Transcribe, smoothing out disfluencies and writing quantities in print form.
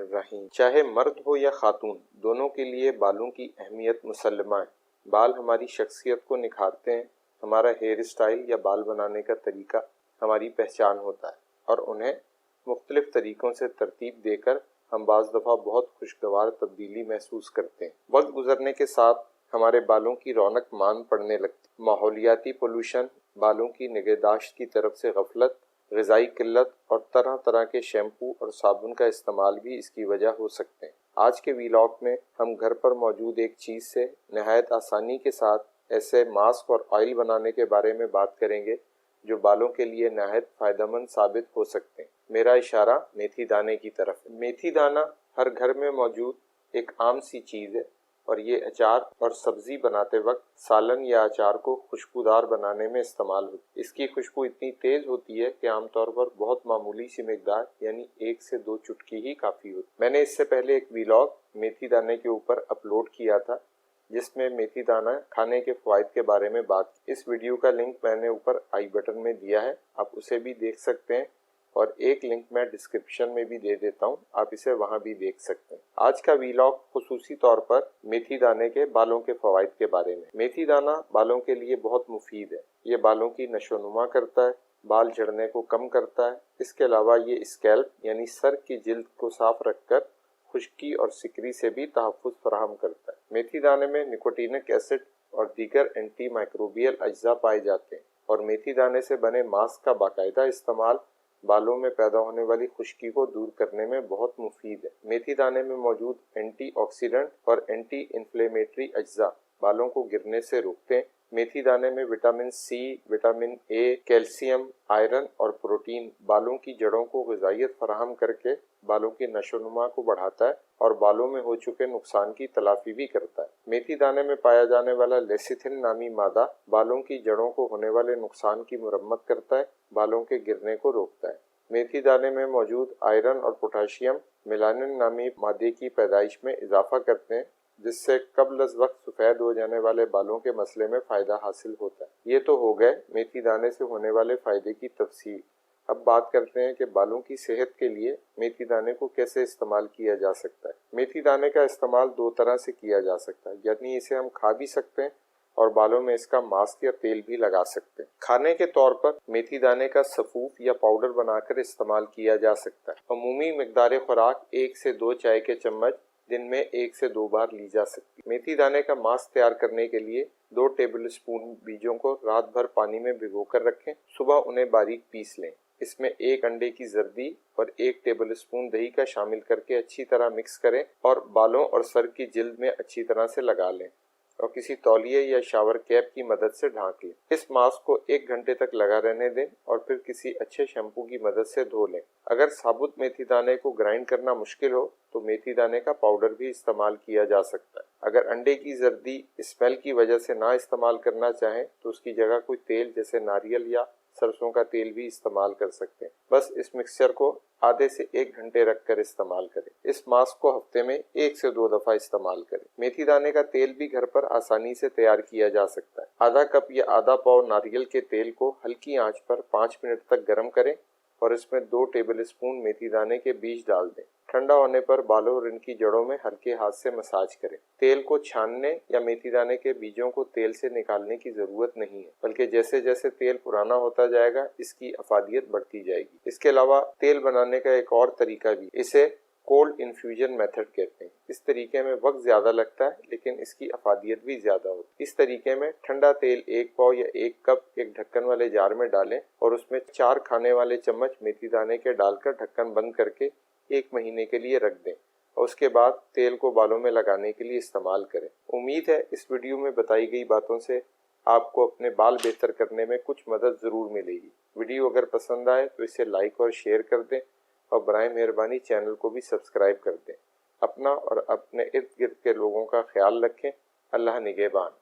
बिस्मिल्लाहिर्रहमानिर्रहीम। चाहे मर्द हो या खातून, दोनों के लिए बालों की अहमियत मुसल्लमा है। बाल हमारी शख्सियत को निखारते हैं। हमारा हेयर स्टाइल या बाल बनाने का तरीका हमारी पहचान होता है और उन्हें मुख्तलिफ तरीकों से तरतीब देकर हम बाज़ दफ़ा बहुत खुशगवार तब्दीली महसूस करते हैं। वक्त गुजरने के साथ हमारे बालों की रौनक मान पड़ने लगती। माहौलियाती पोल्यूशन, बालों की निगहदाश्त की तरफ से गफलत, ग़िज़ाई किल्लत और तरह तरह के शैम्पू और साबुन का इस्तेमाल भी इसकी वजह हो सकते हैं। आज के वीलॉग में हम घर पर मौजूद एक चीज़ से नहायत आसानी के साथ ऐसे मास्क और ऑयल बनाने के बारे में बात करेंगे जो बालों के लिए नहायत फ़ायदेमंद साबित हो सकते हैं। मेरा इशारा मेथी दाने की तरफ है। मेथी दाना हर घर में मौजूद एक आम सी चीज़ है और ये अचार और सब्ज़ी बनाते वक्त सालन या अचार को खुशबूदार बनाने में इस्तेमाल होती है। इसकी खुशबू इतनी तेज़ होती है कि आमतौर पर बहुत मामूली सी मिकदार यानी 1 से 2 चुटकी ही काफ़ी होती है। मैंने इससे पहले एक व्लॉग मेथी दाने के ऊपर अपलोड किया था जिसमें मेथी दाना खाने के फ़वाइद के बारे में बात की। इस वीडियो का लिंक मैंने ऊपर आई बटन में दिया है, आप उसे भी देख सकते हैं और एक लिंक मैं डिस्क्रिप्शन में भी दे देता हूँ, आप इसे वहाँ भी देख सकते हैं। आज का वीलॉग खुसूसी तौर पर मेथी दाने के बालों के फ़वाइद के बारे में। मेथी दाना बालों के लिए बहुत मुफीद है। ये बालों की नशोनुमा करता है, बाल झड़ने को कम करता है। इसके अलावा ये स्कैल्प यानी सर की जिल्द को साफ रखकर खुश्की और सिकरी से भी तहफ़्फ़ुज़ फराहम करता है। मेथी दाने में निकोटीनिक एसिड और दीगर एंटी माइक्रोबियल अज्जा पाए जाते हैं और मेथी दाने से बने मास्क का बाकायदा इस्तेमाल बालों में पैदा होने वाली खुश्की को दूर करने में बहुत मुफीद है। मेथी दाने में मौजूद एंटीऑक्सीडेंट और एंटी इन्फ्लेमेटरी अज्जा बालों को गिरने से रोकते हैं। मेथी दाने में vitamin C, vitamin A, calcium, iron और प्रोटीन बालों की जड़ों को ग़िज़ाइयत फराहम करके बालों की नशोनुमा को बढ़ाता है और बालों में हो चुके नुकसान की तलाफी भी करता है। मेथी दाने में पाया जाने वाला लेसिथिन नामी मादा बालों की जड़ों को होने वाले नुकसान की मुरम्मत करता है, बालों के गिरने को रोकता है। मेथी दाने में मौजूद आयरन और पोटाशियम मेलानिन नामी मादे की पैदाइश में इजाफा करते हैं जिससे कब्ल अज़ वक्त सफ़ेद हो जाने वाले बालों के मसले में फ़ायदा हासिल होता है। ये तो हो गए मेथी दाने से होने वाले फ़ायदे की तफसील। अब बात करते हैं कि बालों की सेहत के लिए मेथी दाने को कैसे इस्तेमाल किया जा सकता है। मेथी दाने का इस्तेमाल 2 तरह से किया जा सकता है, यानी इसे हम खा भी सकते हैं और बालों में इसका मास्क या तेल भी लगा सकते हैं। खाने के तौर पर मेथी दाने का सफ़ूफ या पाउडर बनाकर इस्तेमाल किया जा सकता है। अमूमी मिकदार खुराक 1 से 2 चाय के चम्मच दिन में 1 से 2 बार ली जा सकती है। मेथी दाने का मास्क तैयार करने के लिए 2 टेबल स्पून बीजों को रात भर पानी में भिगोकर रखें, सुबह उन्हें बारीक पीस लें। इसमें 1 अंडे की जर्दी और 1 टेबल स्पून दही का शामिल करके अच्छी तरह मिक्स करें और बालों और सर की जिल्द में अच्छी तरह से लगा लें और किसी तौलिए या शावर कैप की मदद से ढांक लें। इस मास्क को 1 घंटे तक लगा रहने दें और फिर किसी अच्छे शैम्पू की मदद से धो लें। अगर साबुत मेथी दाने को ग्राइंड करना मुश्किल हो तो मेथी दाने का पाउडर भी इस्तेमाल किया जा सकता है। अगर अंडे की जर्दी स्मेल की वजह से ना इस्तेमाल करना चाहें तो उसकी जगह कोई तेल जैसे नारियल या सरसों का तेल भी इस्तेमाल कर सकते हैं। बस इस मिक्सचर को आधे से 1 घंटे रखकर इस्तेमाल करें। इस मास्क को हफ्ते में 1 से 2 दफा इस्तेमाल करें। मेथी दाने का तेल भी घर पर आसानी से तैयार किया जा सकता है। आधा कप या आधा पाव नारियल के तेल को हल्की आंच पर 5 मिनट तक गर्म करें और इसमें 2 टेबल स्पून मेथी दाने के बीज डाल दें। ठंडा होने पर बालों और इनकी जड़ों में हल्के हाथ से मसाज करें। तेल को छानने या मेथी दाने के बीजों को तेल से निकालने की जरूरत नहीं है, बल्कि जैसे जैसे तेल पुराना होता जाएगा इसकी अफादियत बढ़ती जाएगी। इसके अलावा तेल बनाने का एक और तरीका भी, इसे कोल्ड इन्फ्यूजन मेथड कहते हैं। इस तरीके में वक्त ज्यादा लगता है लेकिन इसकी अफादियत भी ज्यादा होती है। इस तरीके में ठंडा तेल 1 पाव या 1 कप एक ढक्कन वाले जार में डालें और उसमें 4 खाने वाले चम्मच मेथी दाने के डालकर ढक्कन बंद करके 1 महीने के लिए रख दें और उसके बाद तेल को बालों में लगाने के लिए इस्तेमाल करें। उम्मीद है इस वीडियो में बताई गई बातों से आपको अपने बाल बेहतर करने में कुछ मदद जरूर मिलेगी। वीडियो अगर पसंद आए तो इसे लाइक और शेयर कर दें और बराए मेहरबानी चैनल को भी सब्सक्राइब कर दें। अपना और अपने इर्द गिर्द के लोगों का ख्याल रखें। अल्लाह निगहबान।